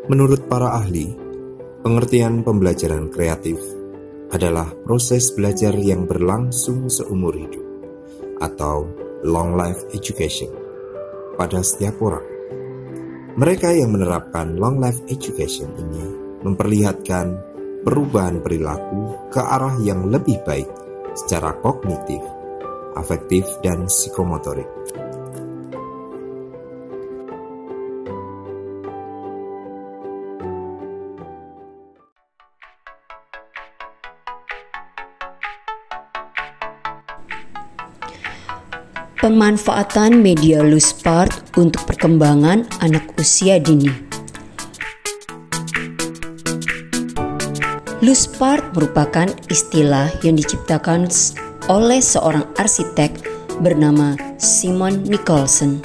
Menurut para ahli, pengertian pembelajaran kreatif adalah proses belajar yang berlangsung seumur hidup atau long life education pada setiap orang. Mereka yang menerapkan long life education ini memperlihatkan perubahan perilaku ke arah yang lebih baik secara kognitif, afektif, dan psikomotorik. Pemanfaatan media loose part untuk perkembangan anak usia dini. Loose part merupakan istilah yang diciptakan oleh seorang arsitek bernama Simon Nicholson.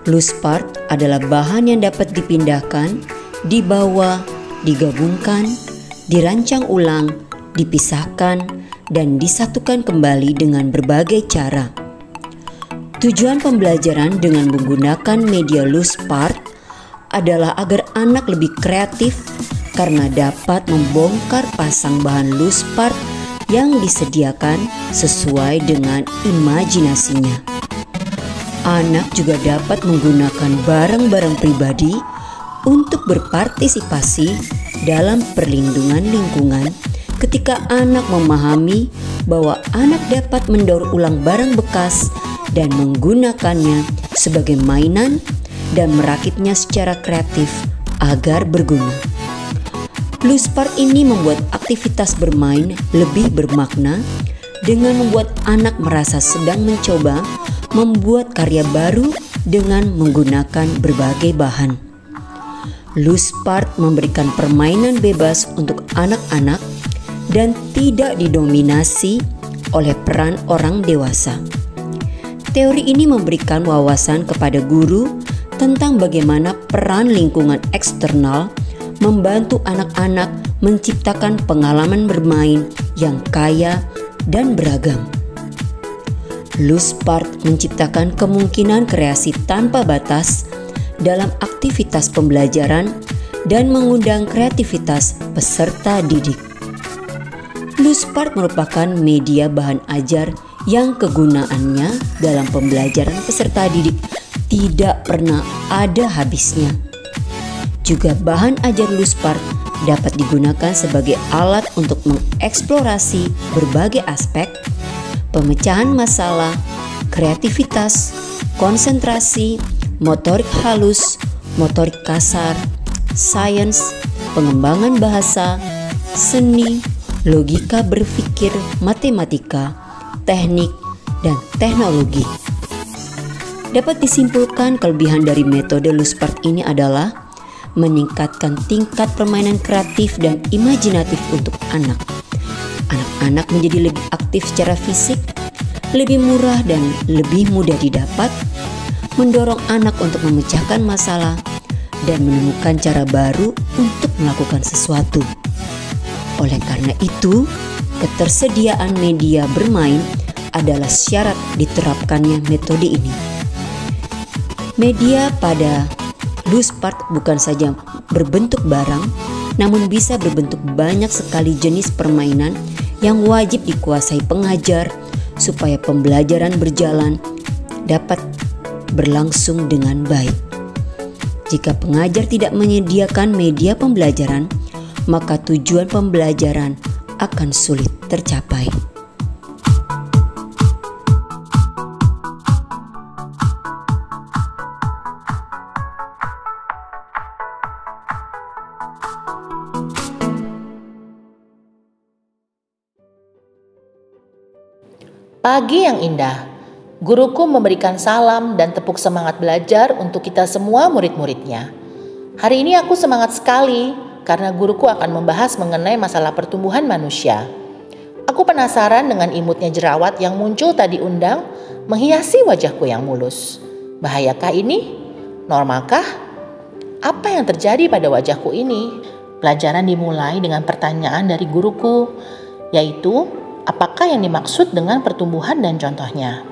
Loose part adalah bahan yang dapat dipindahkan, dibawa, digabungkan, dirancang ulang, dipisahkan, dan disatukan kembali dengan berbagai cara. Tujuan pembelajaran dengan menggunakan media loose part adalah agar anak lebih kreatif karena dapat membongkar pasang bahan loose part yang disediakan sesuai dengan imajinasinya. Anak juga dapat menggunakan barang-barang pribadi untuk berpartisipasi dalam perlindungan lingkungan ketika anak memahami bahwa anak dapat mendaur ulang barang bekas dan menggunakannya sebagai mainan dan merakitnya secara kreatif agar berguna. Loose part ini membuat aktivitas bermain lebih bermakna dengan membuat anak merasa sedang mencoba membuat karya baru dengan menggunakan berbagai bahan. Loose part memberikan permainan bebas untuk anak-anak dan tidak didominasi oleh peran orang dewasa. Teori ini memberikan wawasan kepada guru tentang bagaimana peran lingkungan eksternal membantu anak-anak menciptakan pengalaman bermain yang kaya dan beragam. Loose part menciptakan kemungkinan kreasi tanpa batas dalam aktivitas pembelajaran dan mengundang kreativitas peserta didik. Loose part merupakan media bahan ajar yang kegunaannya dalam pembelajaran peserta didik tidak pernah ada habisnya. Juga bahan ajar loose part dapat digunakan sebagai alat untuk mengeksplorasi berbagai aspek, pemecahan masalah, kreativitas, konsentrasi, motorik halus, motorik kasar, sains, pengembangan bahasa, seni, logika berpikir, matematika, teknik, dan teknologi. Dapat disimpulkan kelebihan dari metode loose part ini adalah meningkatkan tingkat permainan kreatif dan imajinatif untuk anak. Anak-anak menjadi lebih aktif secara fisik, lebih murah dan lebih mudah didapat, mendorong anak untuk memecahkan masalah, dan menemukan cara baru untuk melakukan sesuatu. Oleh karena itu, ketersediaan media bermain adalah syarat diterapkannya metode ini. Media pada loose part bukan saja berbentuk barang, namun bisa berbentuk banyak sekali jenis permainan yang wajib dikuasai pengajar supaya pembelajaran berjalan dapat berlangsung dengan baik. Jika pengajar tidak menyediakan media pembelajaran, maka tujuan pembelajaran akan sulit tercapai. Pagi yang indah, guruku memberikan salam dan tepuk semangat belajar untuk kita semua murid-muridnya. Hari ini aku semangat sekali karena guruku akan membahas mengenai masalah pertumbuhan manusia. Aku penasaran dengan imutnya jerawat yang muncul tadi undang menghiasi wajahku yang mulus. Bahayakah ini? Normalkah? Apa yang terjadi pada wajahku ini? Pelajaran dimulai dengan pertanyaan dari guruku, yaitu apakah yang dimaksud dengan pertumbuhan dan contohnya.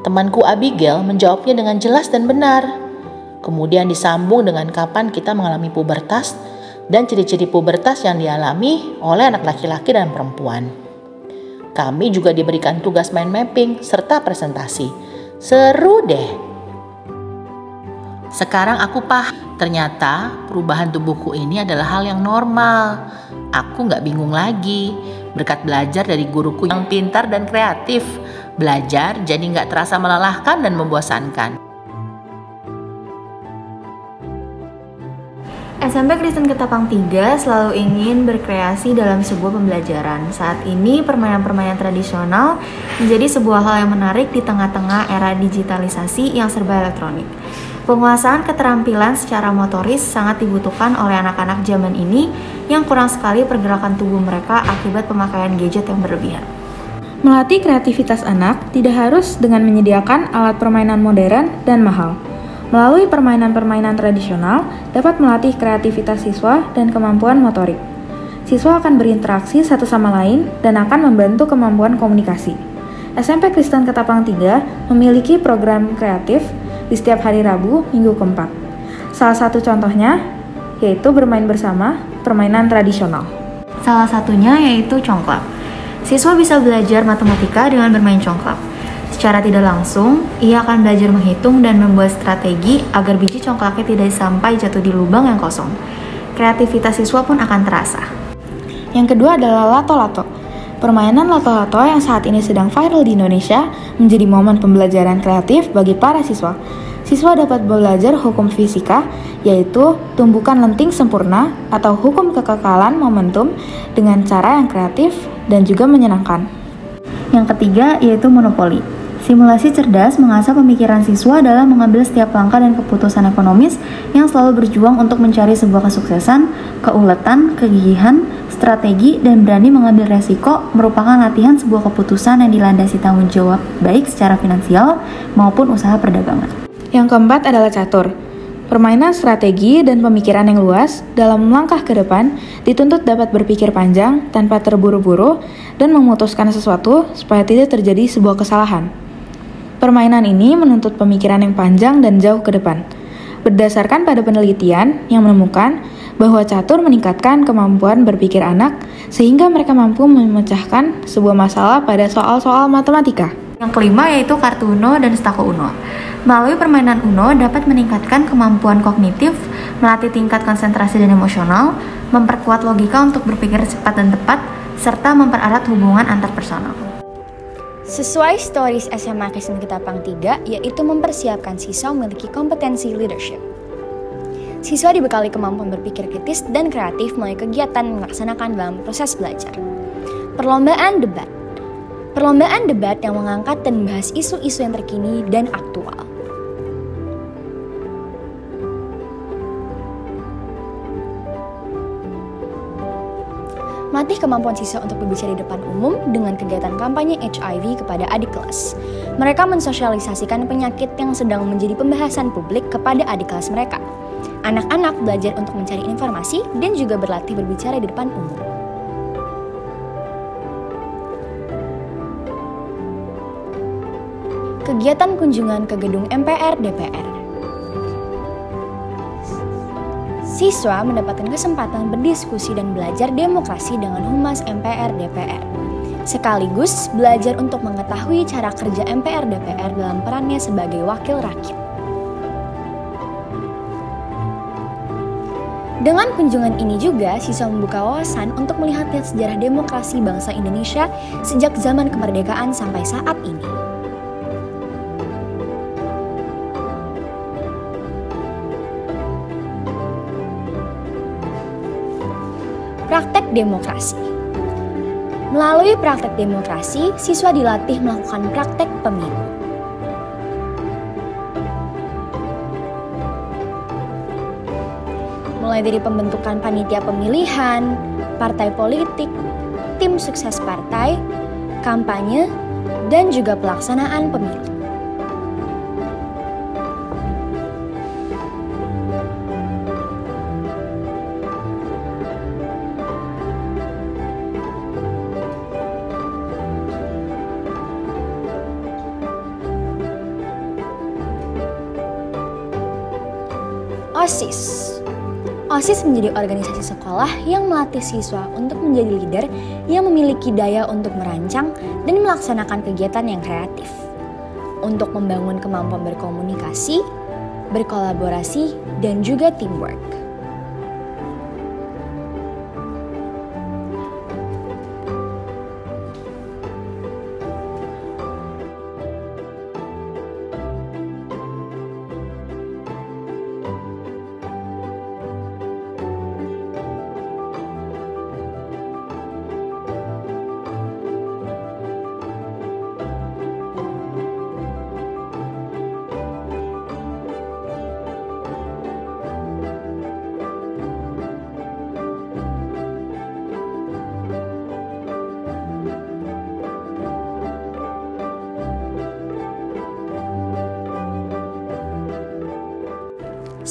Temanku Abigail menjawabnya dengan jelas dan benar. Kemudian disambung dengan kapan kita mengalami pubertas dan ciri-ciri pubertas yang dialami oleh anak laki-laki dan perempuan. Kami juga diberikan tugas mind mapping serta presentasi. Seru deh. Sekarang aku paham, ternyata perubahan tubuhku ini adalah hal yang normal. Aku gak bingung lagi, berkat belajar dari guruku yang pintar dan kreatif. Belajar jadi gak terasa melelahkan dan membosankan. SMP Kristen Ketapang 3 selalu ingin berkreasi dalam sebuah pembelajaran. Saat ini permainan-permainan tradisional menjadi sebuah hal yang menarik di tengah-tengah era digitalisasi yang serba elektronik. Penguasaan keterampilan secara motoris sangat dibutuhkan oleh anak-anak zaman ini yang kurang sekali pergerakan tubuh mereka akibat pemakaian gadget yang berlebihan. Melatih kreativitas anak tidak harus dengan menyediakan alat permainan modern dan mahal. Melalui permainan-permainan tradisional dapat melatih kreativitas siswa dan kemampuan motorik. Siswa akan berinteraksi satu sama lain dan akan membantu kemampuan komunikasi. SMP Kristen Ketapang 3 memiliki program kreatif di setiap hari Rabu, Minggu keempat. Salah satu contohnya yaitu bermain bersama permainan tradisional. Salah satunya yaitu congklak. Siswa bisa belajar matematika dengan bermain congklak. Secara tidak langsung, ia akan belajar menghitung dan membuat strategi agar biji congklaknya tidak sampai jatuh di lubang yang kosong. Kreativitas siswa pun akan terasa. Yang kedua adalah lato-lato. Permainan lato-lato yang saat ini sedang viral di Indonesia menjadi momen pembelajaran kreatif bagi para siswa. Siswa dapat belajar hukum fisika, yaitu tumbukan lenting sempurna atau hukum kekekalan momentum dengan cara yang kreatif dan juga menyenangkan. Yang ketiga yaitu monopoli. Simulasi cerdas mengasah pemikiran siswa dalam mengambil setiap langkah dan keputusan ekonomis yang selalu berjuang untuk mencari sebuah kesuksesan, keuletan, kegigihan, strategi, dan berani mengambil resiko merupakan latihan sebuah keputusan yang dilandasi tanggung jawab baik secara finansial maupun usaha perdagangan. Yang keempat adalah catur. Permainan strategi dan pemikiran yang luas dalam langkah ke depan dituntut dapat berpikir panjang tanpa terburu-buru dan memutuskan sesuatu supaya tidak terjadi sebuah kesalahan. Permainan ini menuntut pemikiran yang panjang dan jauh ke depan. Berdasarkan pada penelitian yang menemukan bahwa catur meningkatkan kemampuan berpikir anak sehingga mereka mampu memecahkan sebuah masalah pada soal-soal matematika. Yang kelima yaitu kartu Uno dan stako Uno. Melalui permainan Uno dapat meningkatkan kemampuan kognitif, melatih tingkat konsentrasi dan emosional, memperkuat logika untuk berpikir cepat dan tepat, serta mempererat hubungan antar personal. Sesuai stories SMA Kristen Ketapang 3, yaitu mempersiapkan siswa memiliki kompetensi leadership. Siswa dibekali kemampuan berpikir kritis dan kreatif melalui kegiatan melaksanakan dalam proses belajar. Perlombaan debat. Perlombaan debat yang mengangkat dan membahas isu-isu yang terkini dan aktual. Melatih kemampuan siswa untuk berbicara di depan umum dengan kegiatan kampanye HIV kepada adik kelas. Mereka mensosialisasikan penyakit yang sedang menjadi pembahasan publik kepada adik kelas mereka. Anak-anak belajar untuk mencari informasi dan juga berlatih berbicara di depan umum. Kegiatan kunjungan ke gedung MPR DPR. Siswa mendapatkan kesempatan berdiskusi dan belajar demokrasi dengan Humas MPR DPR. Sekaligus belajar untuk mengetahui cara kerja MPR DPR dalam perannya sebagai wakil rakyat. Dengan kunjungan ini juga, siswa membuka wawasan untuk melihat sejarah demokrasi bangsa Indonesia sejak zaman kemerdekaan sampai saat ini. Praktek demokrasi. Melalui praktek demokrasi, siswa dilatih melakukan praktek pemilu. Mulai dari pembentukan panitia pemilihan, partai politik, tim sukses partai, kampanye, dan juga pelaksanaan pemilu. OSIS. OSIS menjadi organisasi sekolah yang melatih siswa untuk menjadi leader yang memiliki daya untuk merancang dan melaksanakan kegiatan yang kreatif, untuk membangun kemampuan berkomunikasi, berkolaborasi, dan juga teamwork.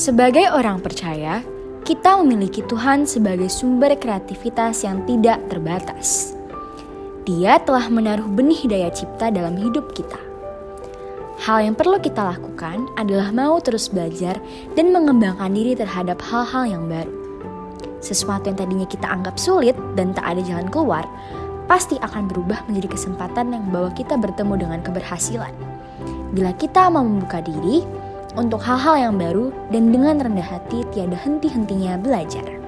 Sebagai orang percaya, kita memiliki Tuhan sebagai sumber kreativitas yang tidak terbatas. Dia telah menaruh benih daya cipta dalam hidup kita. Hal yang perlu kita lakukan adalah mau terus belajar dan mengembangkan diri terhadap hal-hal yang baru. Sesuatu yang tadinya kita anggap sulit dan tak ada jalan keluar, pasti akan berubah menjadi kesempatan yang membawa kita bertemu dengan keberhasilan. Bila kita mau membuka diri untuk hal-hal yang baru dan dengan rendah hati tiada henti-hentinya belajar.